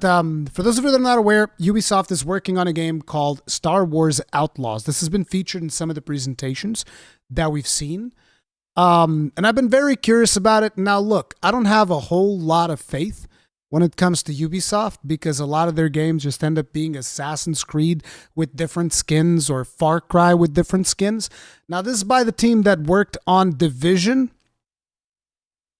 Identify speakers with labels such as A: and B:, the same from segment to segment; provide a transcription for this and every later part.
A: But for those of you that are not aware, Ubisoft is working on a game called Star Wars Outlaws. This has been featured in some of the presentations that we've seen. And I've been very curious about it. Now, look, I don't have a whole lot of faith when it comes to Ubisoft because a lot of their games just end up being Assassin's Creed with different skins or Far Cry with different skins. Now, this is by the team that worked on Division.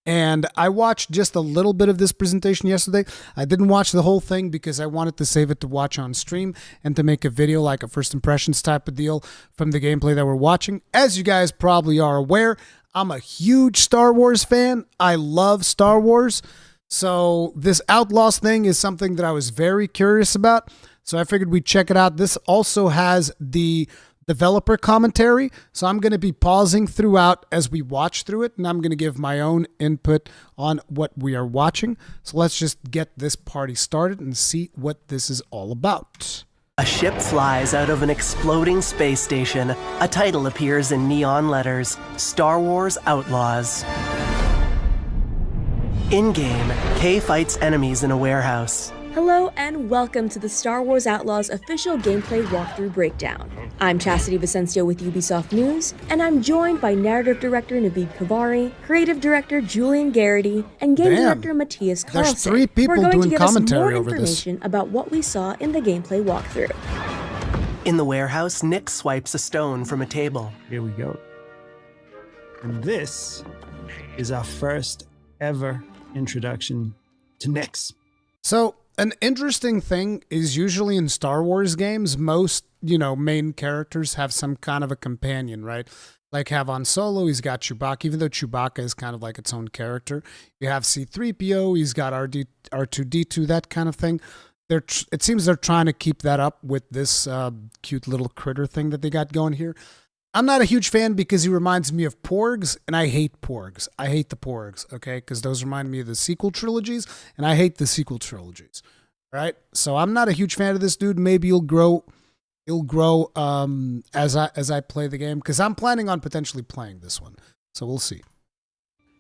A: And I watched just a little bit of this presentation yesterday. I didn't watch the whole thing because I wanted to save it to watch on stream and to make a video like a first impressions type of deal from the gameplay that we're watching. As you guys probably are aware, I'm a huge Star Wars fan. I love Star Wars. So this Outlaws thing is something that I was very curious about. So I figured we'd check it out. This also has the developer commentary. So I'm going to be pausing throughout as we watch through it. And I'm going to give my own input on what we are watching. So let's just get this party started and see what this is all about.
B: A ship flies out of an exploding space station. A title appears in neon letters, Star Wars Outlaws. In-game, Kay fights enemies in a warehouse.
C: Hello and welcome to the Star Wars Outlaws official gameplay walkthrough breakdown. I'm Chastity Vicencio with Ubisoft News, and I'm joined by narrative director Naveed Kavari, creative director Julian Garrity, and game director Matthias Carlson.
A: There's 3 people
C: who are going
A: doing
C: to give us
A: commentary
C: more
A: over this.
C: information about what we saw in the gameplay walkthrough.
B: In the warehouse, Nick swipes a stone from a table.
D: Here we go. And this is our first ever introduction to Nyx.
A: So an interesting thing is usually in Star Wars games, most, main characters have some kind of a companion, right? Like have Han Solo, he's got Chewbacca, even though Chewbacca is kind of like its own character. You have C-3PO, he's got R2-D2, that kind of thing. It seems they're trying to keep that up with this cute little critter thing that they got going here. I'm not a huge fan because he reminds me of Porgs, and I hate Porgs. I hate the Porgs, okay? Because those remind me of the sequel trilogies, and I hate the sequel trilogies, right? So I'm not a huge fan of this dude. Maybe he'll grow as I play the game, because I'm planning on potentially playing this one. So we'll see.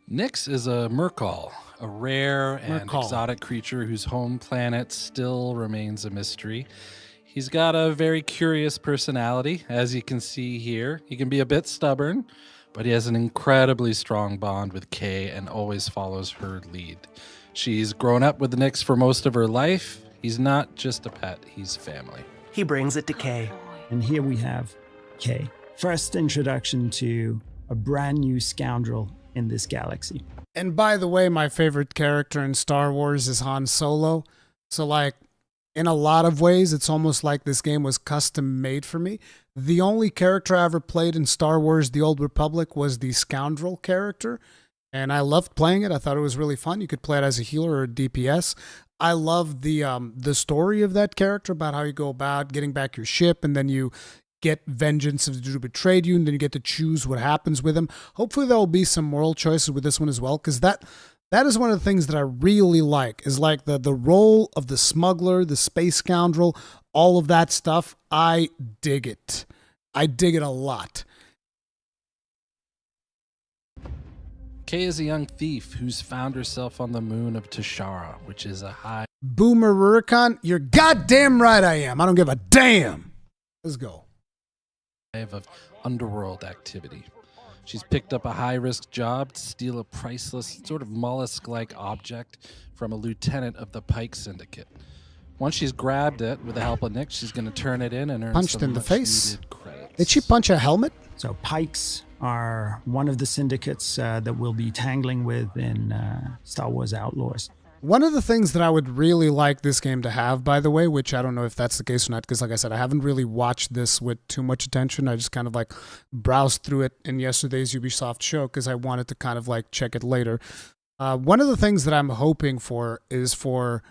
E: Nyx is a Merkal, a rare and exotic creature whose home planet still remains a mystery. He's got a very curious personality, as you can see here. He can be a bit stubborn, but he has an incredibly strong bond with Kay and always follows her lead. She's grown up with Nyx for most of her life. He's not just a pet, he's family.
B: He brings it to Kay.
D: And here we have Kay. First introduction to a brand new scoundrel in this galaxy.
A: And by the way, my favorite character in Star Wars is Han Solo. So in a lot of ways, it's almost like this game was custom made for me. The only character I ever played in Star Wars The Old Republic was the Scoundrel character, and I loved playing it. I thought it was really fun. You could play it as a healer or a DPS. I loved the story of that character about how you go about getting back your ship, and then you get vengeance of the dude who betrayed you, and then you get to choose what happens with him. Hopefully there will be some moral choices with this one as well, because that is one of the things that I really like, is like the role of the smuggler, the space scoundrel, all of that stuff. I dig it. I dig it a lot.
E: Kay is a young thief who's found herself on the moon of Tashara, which is a high
A: Boomer Rurikhan, you're goddamn right I am. I don't give a damn. Let's go.
E: hive of underworld activity. She's picked up a high-risk job to steal a priceless, sort of mollusk-like object from a lieutenant of the Pike Syndicate. Once she's grabbed it, with the help of Nick, she's going to turn it in and earn
A: punched
E: some
A: in the face.
E: credits.
A: Did she punch a helmet?
D: So Pikes are one of the syndicates that we'll be tangling with in Star Wars Outlaws.
A: One of the things that I would really like this game to have, by the way, which I don't know if that's the case or not, because like I said, I haven't really watched this with too much attention. I just kind of like browsed through it in yesterday's Ubisoft show because I wanted to kind of like check it later. One of the things that I'm hoping for is for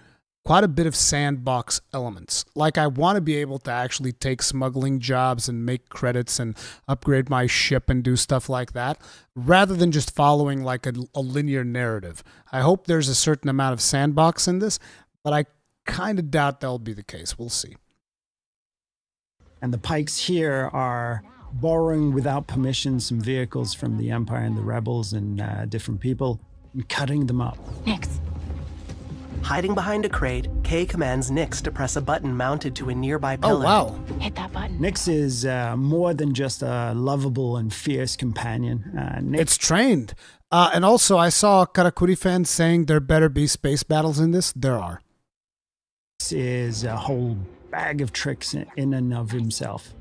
A: quite a bit of sandbox elements. Like I want to be able to actually take smuggling jobs and make credits and upgrade my ship and do stuff like that, rather than just following like a linear narrative. I hope there's a certain amount of sandbox in this, but I kind of doubt that'll be the case. We'll see.
D: And the Pikes here are borrowing without permission some vehicles from the Empire and the Rebels and different people and cutting them up.
F: Nyx.
B: Hiding behind a crate, Kay commands Nyx to press a button mounted to a nearby
A: Oh,
B: pillar.
A: wow.
C: Hit that button.
D: Nyx is more than just a lovable and fierce companion. Nyx
A: It's trained. And also, I saw Karakuri fans saying there better be space battles in this. There are.
D: is a whole bag of tricks in and of himself.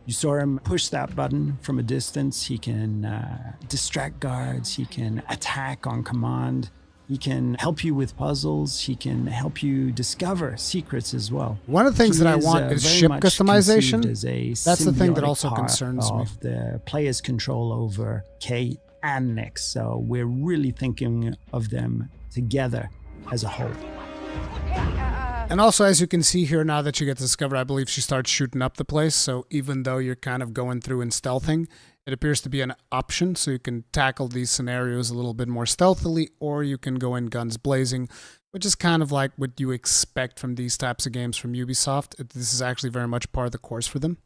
D: You saw him push that button from a distance. He can distract guards. He can attack on command. He can help you with puzzles. He can help you discover secrets as well.
A: One of the things
D: He
A: that I want is
D: very
A: ship
D: much
A: customization.
D: conceived as a
A: That's the thing that
D: symbiotic
A: also
D: part
A: concerns me.
D: of the player's control over Kay and Nyx. So we're really thinking of them together as a whole.
A: And also, as you can see here, now that you get to discover, I believe she starts shooting up the place. So even though you're kind of going through and stealthing, it appears to be an option. So you can tackle these scenarios a little bit more stealthily, or you can go in guns blazing, which is kind of like what you expect from these types of games from Ubisoft. This is actually very much part of the course for them.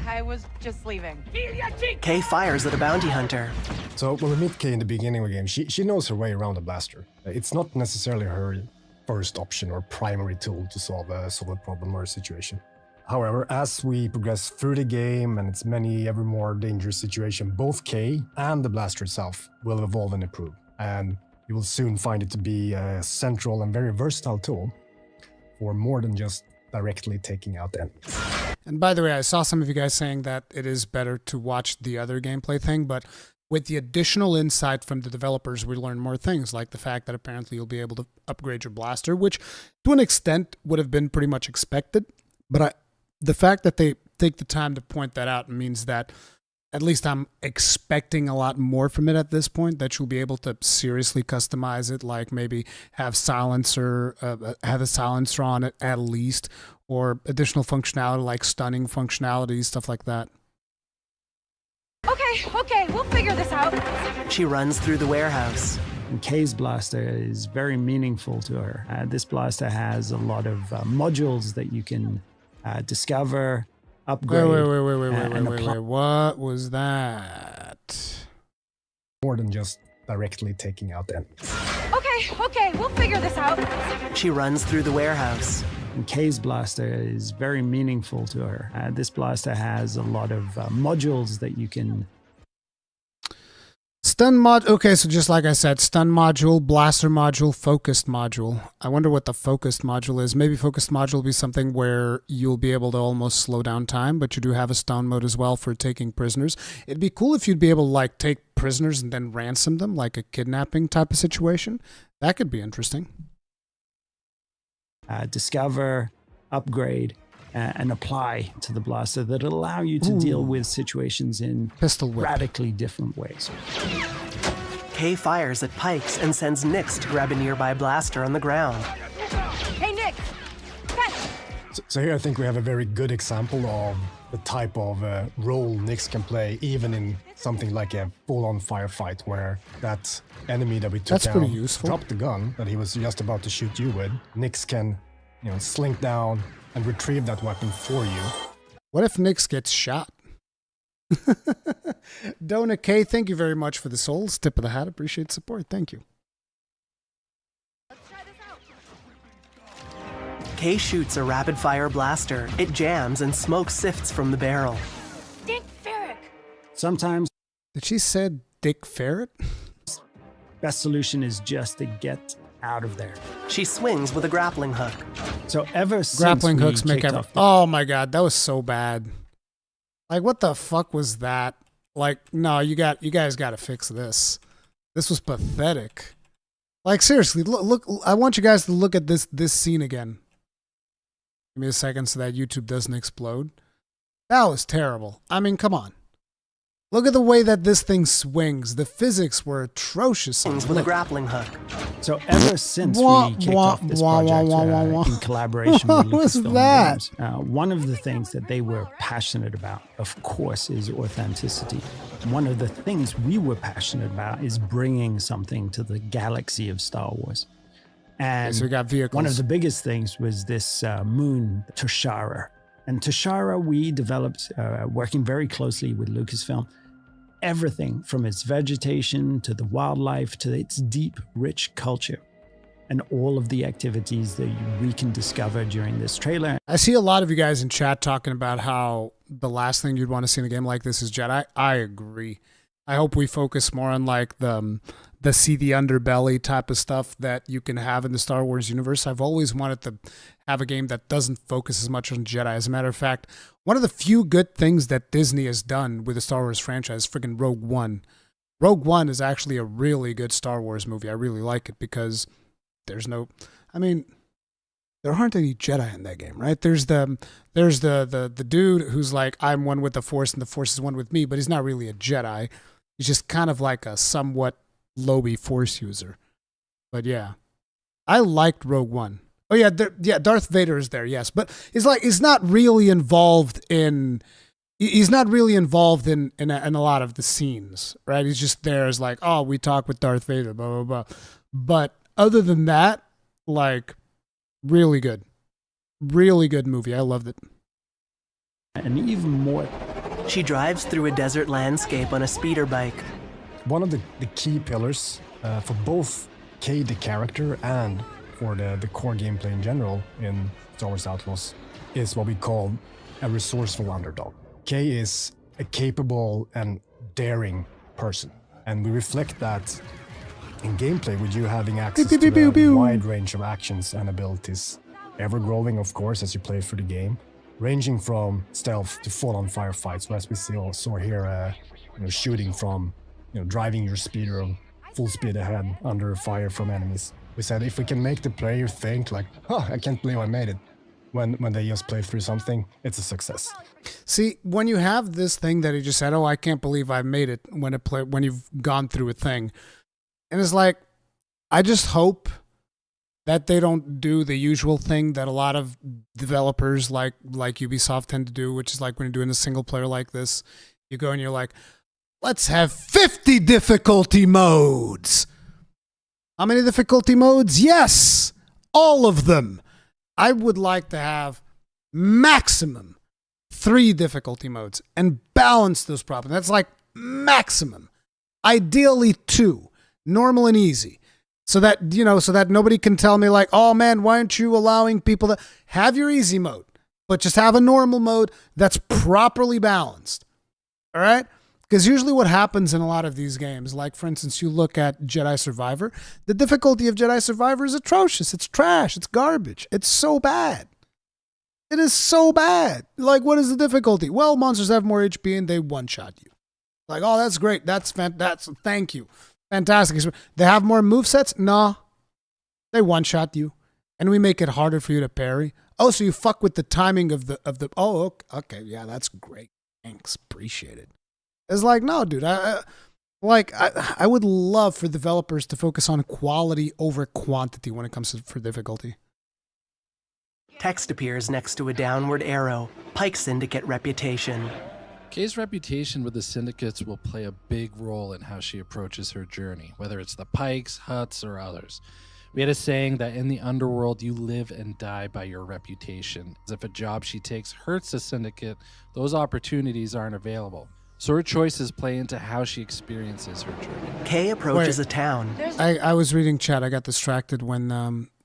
F: I was just leaving.
B: Kay fires at a bounty hunter.
G: So when we meet Kay in the beginning of the game, she knows her way around a blaster. It's not necessarily her first option or primary tool to solve a problem or a situation. However, as we progress through the game and its many ever more dangerous situations, both Kay and the blaster itself will evolve and improve. And you will soon find it to be a central and very versatile tool for more than just directly taking out enemies.
A: And by the way, I saw some of you guys saying that it is better to watch the other gameplay thing, but with the additional insight from the developers, we learn more things, like the fact that apparently you'll be able to upgrade your blaster, which to an extent would have been pretty much expected. But the fact that they take the time to point that out means that at least I'm expecting a lot more from it at this point, that you'll be able to seriously customize it, like maybe have a silencer on it at least, or additional functionality like stunning functionality, stuff like that.
F: Okay, we'll figure this out.
B: She runs through the warehouse.
D: And Kay's blaster is very meaningful to her. This blaster has a lot of modules that you can discover, upgrade.
A: Wait. What was that?
G: More than just directly taking out enemies.
F: Okay, we'll figure this out.
B: She runs through the warehouse.
D: And Kay's blaster is very meaningful to her. This blaster has a lot of modules that you can...
A: Stun mod. Okay, so just like I said, stun module, blaster module, focused module. I wonder what the focused module is. Maybe focused module will be something where you'll be able to almost slow down time, but you do have a stun mode as well for taking prisoners. It'd be cool if you'd be able to like take prisoners and then ransom them, like a kidnapping type of situation. That could be interesting.
D: Discover, upgrade, and apply to the blaster that allow you to deal with situations in
A: Pistol whip.
D: radically different ways.
B: Kay fires at Pikes and sends Nyx to grab a nearby blaster on the ground.
F: Hey, Nick! Catch!
G: So here I think we have a very good example of the type of role Nyx can play, even in something like a full-on firefight, where that enemy that we took
A: That's pretty
G: down
A: useful.
G: dropped the gun that he was just about to shoot you with. Nyx can, slink down and retrieve that weapon for you.
A: What if Nyx gets shot? Dona K, thank you very much for the souls. Tip of the hat. Appreciate the support. Thank you.
F: Let's try this out.
B: Kay shoots a rapid-fire blaster. It jams and smoke sifts from the barrel.
F: Dick Ferrick!
D: Sometimes
A: Did she say Dick Ferret?
D: best solution is just to get out of there.
B: She swings with a grappling hook.
D: So ever since
A: Grappling
D: we
A: hooks make
D: kicked
A: every...
D: off the
A: Oh my god, that was so bad. Like, what the fuck was that? Like, no, you guys got to fix this. This was pathetic. Like, seriously, look. I want you guys to look at this scene again. Give me a second so that YouTube doesn't explode. That was terrible. I mean, come on. Look at the way that this thing swings. The physics were atrocious.
B: Swings with a grappling hook.
D: So ever since
A: Wah,
D: we kicked
A: wah,
D: off this
A: wah,
D: project
A: wah, wah, wah.
D: in collaboration
A: What
D: with
A: was
D: Lucasfilm
A: that?
D: Games, one of the things that they were passionate about, of course, is authenticity. One of the things we were passionate about is bringing something to the galaxy of Star Wars. And
A: So we got vehicles.
D: one of the biggest things was this moon, Toshara. And Toshara, we developed, working very closely with Lucasfilm, everything from its vegetation to the wildlife to its deep, rich culture. and all of the activities that we can discover during this trailer.
A: I see a lot of you guys in chat talking about how the last thing you'd want to see in a game like this is Jedi. I agree. I hope we focus more on like the see the underbelly type of stuff that you can have in the Star Wars universe. I've always wanted to have a game that doesn't focus as much on Jedi. As a matter of fact, one of the few good things that Disney has done with the Star Wars franchise is freaking Rogue One. Rogue One is actually a really good Star Wars movie. I really like it because there aren't any Jedi in that game, right? There's the dude who's like, I'm one with the Force and the Force is one with me, but he's not really a Jedi. He's just kind of like a somewhat lowly Force user. But yeah, I liked Rogue One. Oh yeah, Darth Vader is there, yes, but he's not really involved in a lot of the scenes, right? He's just there as like, oh, we talk with Darth Vader, blah, blah, blah. But other than that, like, really good movie. I loved it.
D: And even more.
B: She drives through a desert landscape on a speeder bike.
G: One of the key pillars for both Kay the character and for the core gameplay in general in Star Wars Outlaws is what we call a resourceful underdog. Kay is a capable and daring person, and we reflect that in gameplay with you having access to a wide range of actions and abilities, ever growing of course as you play through the game, ranging from stealth to full-on firefights, or as we saw here, shooting from, driving your speeder full speed ahead under fire from enemies. We said if we can make the player think like, oh, I can't believe I made it, when they just play through something, it's a success.
A: See, when you have this thing that he just said, oh, I can't believe I made it, when you've gone through a thing, and it's like, I just hope that they don't do the usual thing that a lot of developers like Ubisoft tend to do, which is like when you're doing a single player like this, you go and you're like, let's have 50 difficulty modes. How many difficulty modes? Yes, all of them. I would like to have maximum 3 difficulty modes and balance those properly. That's like maximum. Ideally 2, normal and easy. So that nobody can tell me like, oh man, why aren't you allowing people to have your easy mode, but just have a normal mode that's properly balanced. All right? Because usually what happens in a lot of these games, like for instance, you look at Jedi Survivor, the difficulty of Jedi Survivor is atrocious. It's trash. It's garbage. It's so bad. It is so bad. Like, what is the difficulty? Well, monsters have more HP and they one-shot you. Like, oh, that's great. Thank you. Fantastic. They have more movesets? No. They one-shot you. And we make it harder for you to parry. Oh, so you fuck with the timing of the oh, okay. Yeah, that's great. Thanks. Appreciate it. It's like, no, dude. I would love for developers to focus on quality over quantity when it comes for difficulty.
B: Text appears next to a downward arrow. Pike Syndicate reputation.
E: Kay's reputation with the syndicates will play a big role in how she approaches her journey, whether it's the Pikes, Hutts, or others. We had a saying that in the underworld, you live and die by your reputation. As if a job she takes hurts the syndicate, those opportunities aren't available. So her choices play into how she experiences her journey.
B: Kay approaches a town.
A: I was reading chat. I got distracted when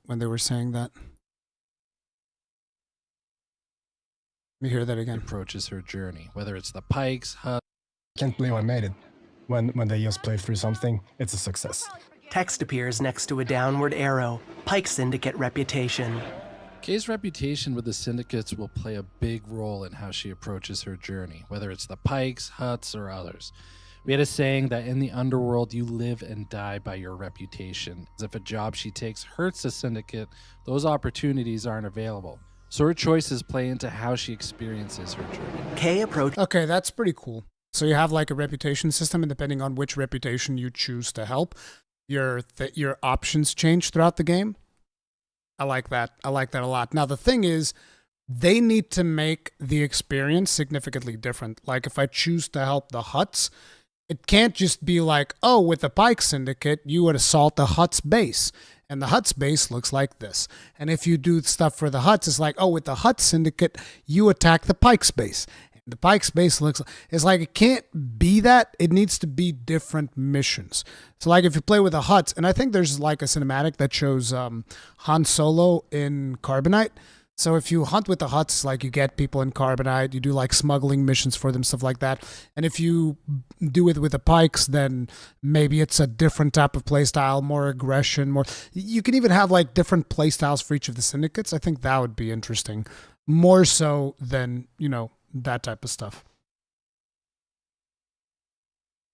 A: they were saying that. Let me hear that again.
E: Approaches her journey, whether it's the Pikes, Hutts.
G: Can't believe I made it. When they just play through something, it's a success.
B: Text appears next to a downward arrow. Pike Syndicate reputation.
E: Kay's reputation with the syndicates will play a big role in how she approaches her journey, whether it's the Pikes, Hutts, or others. We had a saying that in the underworld, you live and die by your reputation. As if a job she takes hurts the syndicate, those opportunities aren't available. So her choices play into how she experiences her journey.
B: Kay approaches.
A: Okay, that's pretty cool. So you have like a reputation system, and depending on which reputation you choose to help, your options change throughout the game. I like that. I like that a lot. Now, the thing is, they need to make the experience significantly different. Like, if I choose to help the Hutts, it can't just be like, oh, with the Pike Syndicate, you would assault the Hutts base. And the Hutts base looks like this. And if you do stuff for the Hutts, it's like, oh, with the Hutts Syndicate, you attack the Pike's base. The Pike's base it's like it can't be that. It needs to be different missions. So like if you play with the Hutts, and I think there's like a cinematic that shows Han Solo in Carbonite. So if you hunt with the Hutts, like you get people in Carbonite, you do like smuggling missions for them, stuff like that. And if you do it with the Pikes, then maybe it's a different type of playstyle, more aggression, more. You can even have like different playstyles for each of the syndicates. I think that would be interesting, more so than, you know, that type of stuff.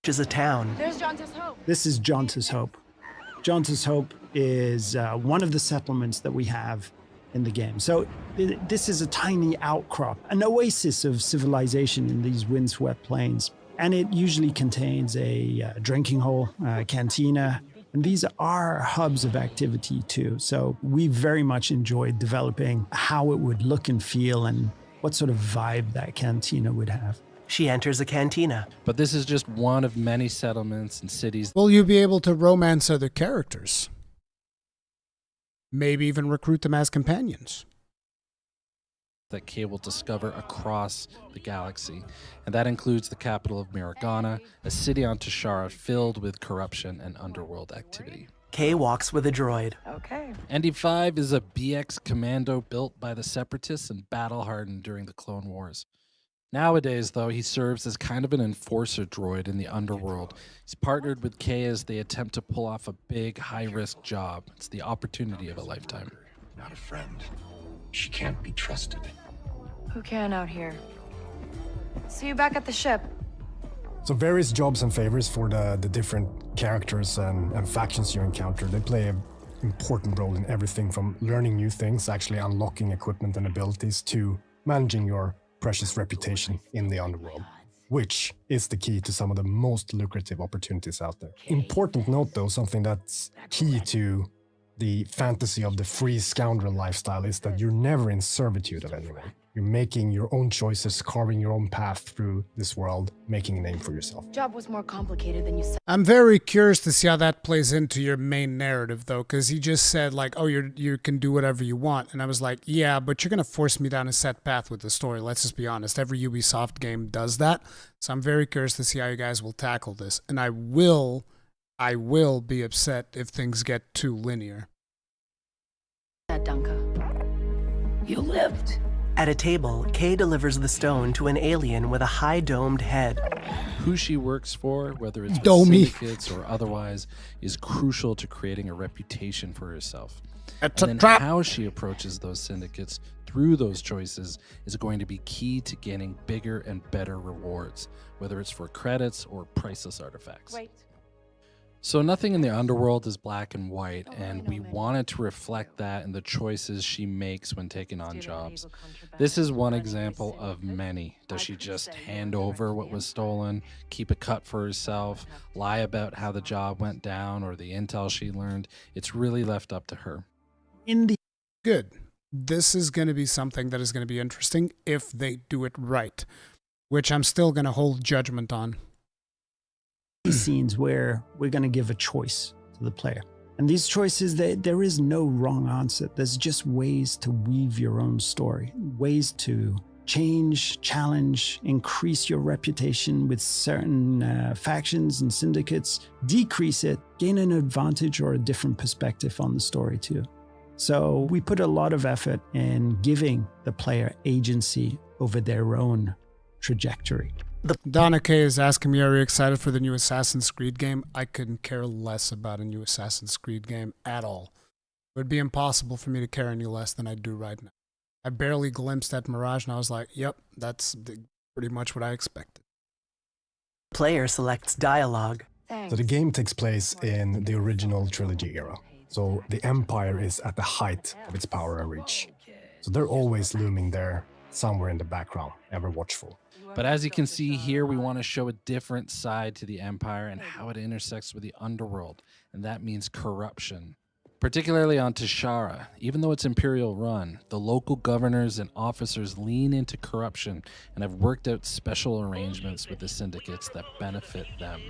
B: Which is a town.
F: There's Jonta's Hope.
D: This is Jonta's Hope. Jonta's Hope is one of the settlements that we have in the game. So this is a tiny outcrop, an oasis of civilization in these windswept plains. And it usually contains a drinking hole, a cantina, and these are hubs of activity too. So we very much enjoyed developing how it would look and feel and what sort of vibe that cantina would have.
B: She enters a cantina.
E: But this is just one of many settlements and cities.
A: Will you be able to romance other characters? Maybe even recruit them as companions.
E: That Kay will discover across the galaxy. And that includes the capital of Miragana, a city on Tashara filled with corruption and underworld activity.
B: Kay walks with a droid.
F: Okay.
E: ND5 is a BX commando built by the Separatists and battle-hardened during the Clone Wars. Nowadays, though, he serves as kind of an enforcer droid in the underworld. He's partnered with Kay as they attempt to pull off a big, high-risk job. It's the opportunity of a lifetime.
H: Not a friend. She can't be trusted.
F: Who can out here? See you back at the ship.
G: So various jobs and favors for the different characters and factions you encounter. They play an important role in everything from learning new things, actually unlocking equipment and abilities, to managing your precious reputation in the underworld, which is the key to some of the most lucrative opportunities out there. Important note though, something that's key to the fantasy of the free scoundrel lifestyle is that you're never in servitude of anyone. You're making your own choices, carving your own path through this world, making a name for yourself.
F: Job was more complicated than you said.
A: I'm very curious to see how that plays into your main narrative, though, because he just said, like, oh, you can do whatever you want. And I was like, yeah, but you're going to force me down a set path with the story. Let's just be honest. Every Ubisoft game does that. So I'm very curious to see how you guys will tackle this. And I will be upset if things get too linear.
F: Dunka. You lived.
B: At a table, Kay delivers the stone to an alien with a high-domed head.
E: Who she works for, whether it's with
A: Domey.
E: syndicates or otherwise, is crucial to creating a reputation for herself.
A: It's
E: And
A: a
E: then
A: trap.
E: how she approaches those syndicates through those choices is going to be key to gaining bigger and better rewards, whether it's for credits or priceless artifacts.
F: Wait.
E: So nothing in the underworld is black and white, and we wanted to reflect that in the choices she makes when taking on jobs. This is one example of many. Does she just hand over what was stolen, keep a cut for herself, lie about how the job went down or the intel she learned? It's really left up to her.
A: Good. This is going to be something that is going to be interesting if they do it right, which I'm still going to hold judgment on.
D: Scenes where we're going to give a choice to the player. And these choices, there is no wrong answer. There's just ways to weave your own story, ways to change, challenge, increase your reputation with certain factions and syndicates, decrease it, gain an advantage or a different perspective on the story too. So we put a lot of effort in giving the player agency over their own trajectory.
A: Donna K is asking me, are you excited for the new Assassin's Creed game? I couldn't care less about a new Assassin's Creed game at all. It would be impossible for me to care any less than I do right now. I barely glimpsed at Mirage and I was like, yep, that's pretty much what I expected.
B: Player selects dialogue.
F: Thanks.
G: So the game takes place in the original trilogy era. So the Empire is at the height of its power and reach. So they're always looming there, somewhere in the background, ever watchful.
E: But as you can see here, we want to show a different side to the Empire and how it intersects with the underworld, and that means corruption. Particularly on Tashara, even though it's Imperial run, the local governors and officers lean into corruption and have worked out special arrangements with the syndicates that benefit them.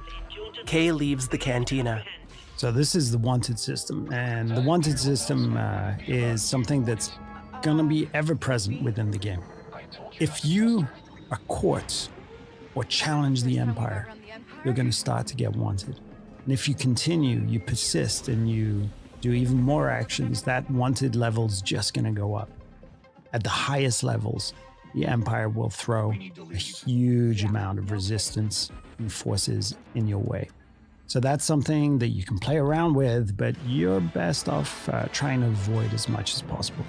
B: Kay leaves the cantina.
D: So this is the wanted system, and the wanted system is something that's going to be ever present within the game. If you a court or challenge the Empire, you're going to start to get wanted. And if you continue, you persist, and you do even more actions, that wanted level's just going to go up. At the highest levels, the Empire will throw a huge amount of resistance and forces in your way. So that's something that you can play around with, but you're best off trying to avoid as much as possible.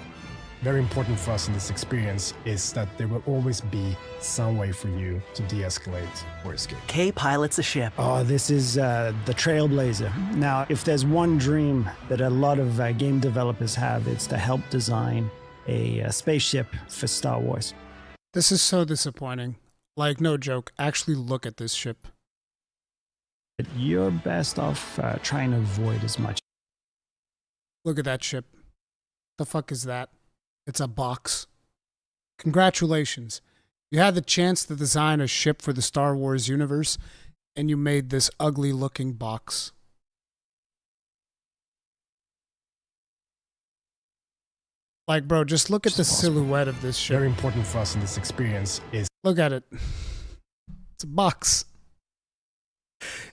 G: Very important for us in this experience is that there will always be some way for you to de-escalate or escape.
B: Kay pilots a ship.
D: Oh, this is the Trailblazer. Now, if there's one dream that a lot of game developers have, it's to help design a spaceship for Star Wars.
A: This is so disappointing. Like, no joke. Actually look at this ship.
D: But you're best off trying to avoid as much.
A: Look at that ship. The fuck is that? It's a box. Congratulations. You had the chance to design a ship for the Star Wars universe, and you made this ugly looking box. Like, bro, just look at the silhouette of this ship.
G: Very important for us in this experience is...
A: Look at it. It's a box.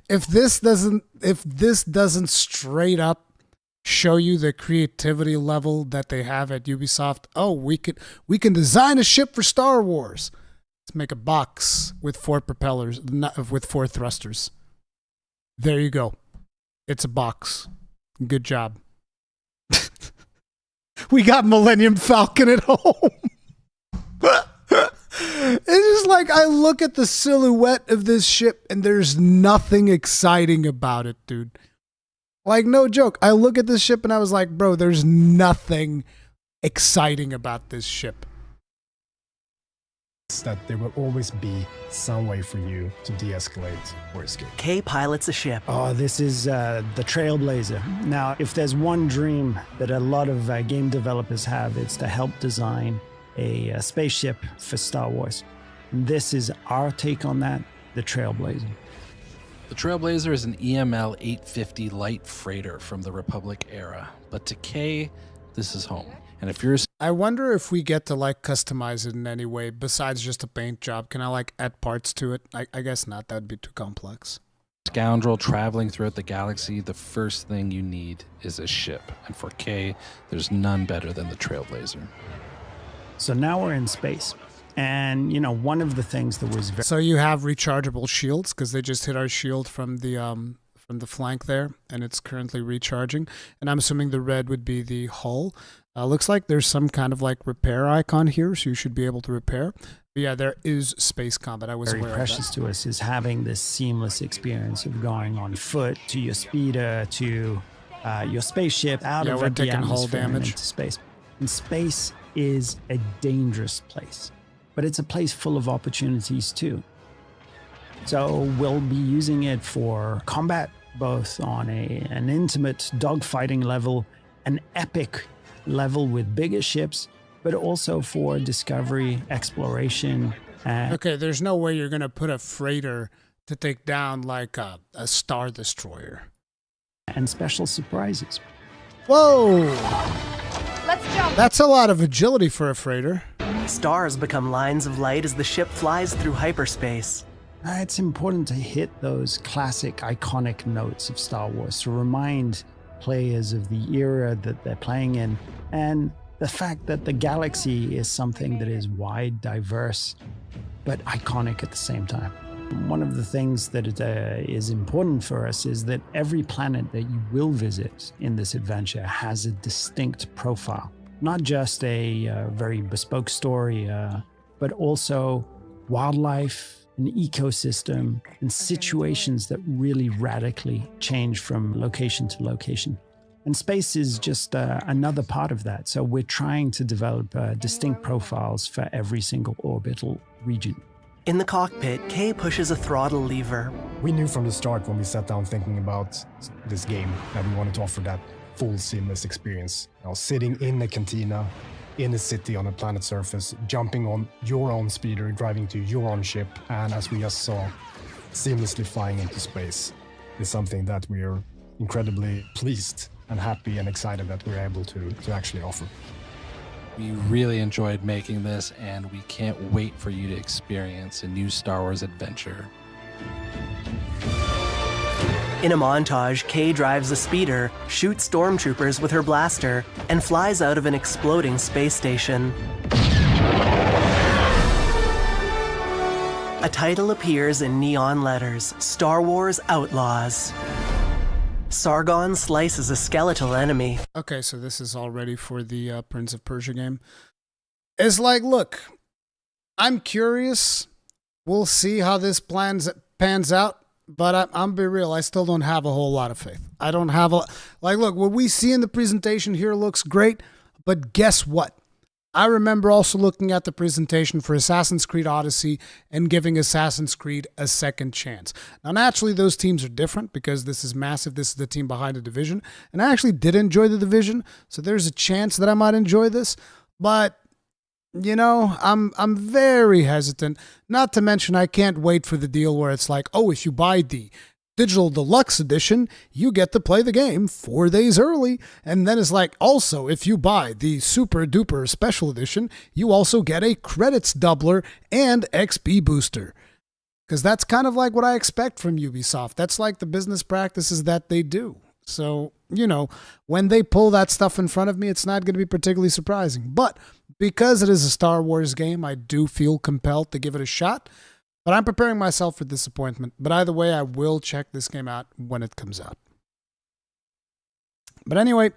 A: If this doesn't straight up show you the creativity level that they have at Ubisoft, oh, we can design a ship for Star Wars. Let's make a box with 4 propellers, with 4 thrusters. There you go. It's a box. Good job. We got Millennium Falcon at home. It's just like, I look at the silhouette of this ship and there's nothing exciting about it, dude. Like, no joke. I look at this ship and I was like, bro, there's nothing exciting about this ship.
G: That there will always be some way for you to de-escalate or escape.
B: Kay pilots a ship.
D: Oh, this is the Trailblazer. Now, if there's one dream that a lot of game developers have, it's to help design a spaceship for Star Wars. And this is our take on that, the Trailblazer.
E: The Trailblazer is an EML 850 light freighter from the Republic era, but to Kay, this is home. And if you're...
A: I wonder if we get to like customize it in any way besides just a paint job. Can I like add parts to it? I guess not. That would be too complex.
E: Scoundrel traveling throughout the galaxy, the first thing you need is a ship. And for Kay, there's none better than the Trailblazer.
D: So now we're in space. And, you know, one of the things that was very...
A: So you have rechargeable shields because they just hit our shield from the flank there, and it's currently recharging. And I'm assuming the red would be the hull. Looks like there's some kind of like repair icon here, so you should be able to repair. But yeah, there is space combat. I was
D: very
A: aware
D: precious
A: of that.
D: to us is having this seamless experience of going on foot to your speeder to your spaceship out
A: Yeah,
D: of
A: we're
D: the
A: taking hull
D: atmosphere and
A: damage.
D: into space. And space is a dangerous place, but it's a place full of opportunities too. So we'll be using it for combat, both on an intimate dogfighting level, an epic level with bigger ships, but also for discovery, exploration.
A: Okay, there's no way you're going to put a freighter to take down like a Star Destroyer.
D: And special surprises.
A: Whoa!
F: Let's jump!
A: That's a lot of agility for a freighter.
B: Stars become lines of light as the ship flies through hyperspace.
D: It's important to hit those classic, iconic notes of Star Wars to remind players of the era that they're playing in, and the fact that the galaxy is something that is wide, diverse, but iconic at the same time. One of the things that is important for us is that every planet that you will visit in this adventure has a distinct profile. Not just a very bespoke story, but also wildlife, an ecosystem, and situations that really radically change from location to location. And space is just another part of that. So we're trying to develop distinct profiles for every single orbital region.
B: In the cockpit, Kay pushes a throttle lever.
G: We knew from the start when we sat down thinking about this game that we wanted to offer that full seamless experience. You know, sitting in the cantina, in a city on a planet surface, jumping on your own speeder, driving to your own ship, and as we just saw, seamlessly flying into space is something that we are incredibly pleased and happy and excited that we're able to actually offer.
E: We really enjoyed making this, and we can't wait for you to experience a new Star Wars adventure.
B: In a montage, Kay drives a speeder, shoots stormtroopers with her blaster, and flies out of an exploding space station. A title appears in neon letters, Star Wars Outlaws. Sargon slices a skeletal enemy.
A: Okay, so this is all ready for the Prince of Persia game. It's like, look, I'm curious. We'll see how this pans out. But I'm be real, I still don't have a whole lot of faith. I don't have a... Like, look, what we see in the presentation here looks great. But guess what? I remember also looking at the presentation for Assassin's Creed Odyssey and giving Assassin's Creed a second chance. Now, naturally, those teams are different because this is massive. This is the team behind the Division. And I actually did enjoy the Division, so there's a chance that I might enjoy this. But, you know, I'm very hesitant. Not to mention, I can't wait for the deal where it's like, oh, if you buy the Digital Deluxe Edition, you get to play the game 4 days early. And then it's like, also, if you buy the Super Duper Special Edition, you also get a credits doubler and XP booster. Because that's kind of like what I expect from Ubisoft. That's like the business practices that they do. So, you know, when they pull that stuff in front of me, it's not going to be particularly surprising. But because it is a Star Wars game, I do feel compelled to give it a shot. But I'm preparing myself for disappointment. But either way, I will check this game out when it comes out. But anyway,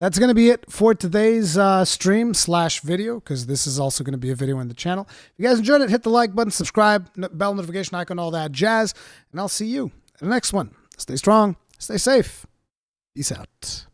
A: that's going to be it for today's stream/video, because this is also going to be a video on the channel. If you guys enjoyed it, hit the like button, subscribe, bell notification icon, all that jazz. And I'll see you in the next one. Stay strong, stay safe. Peace out.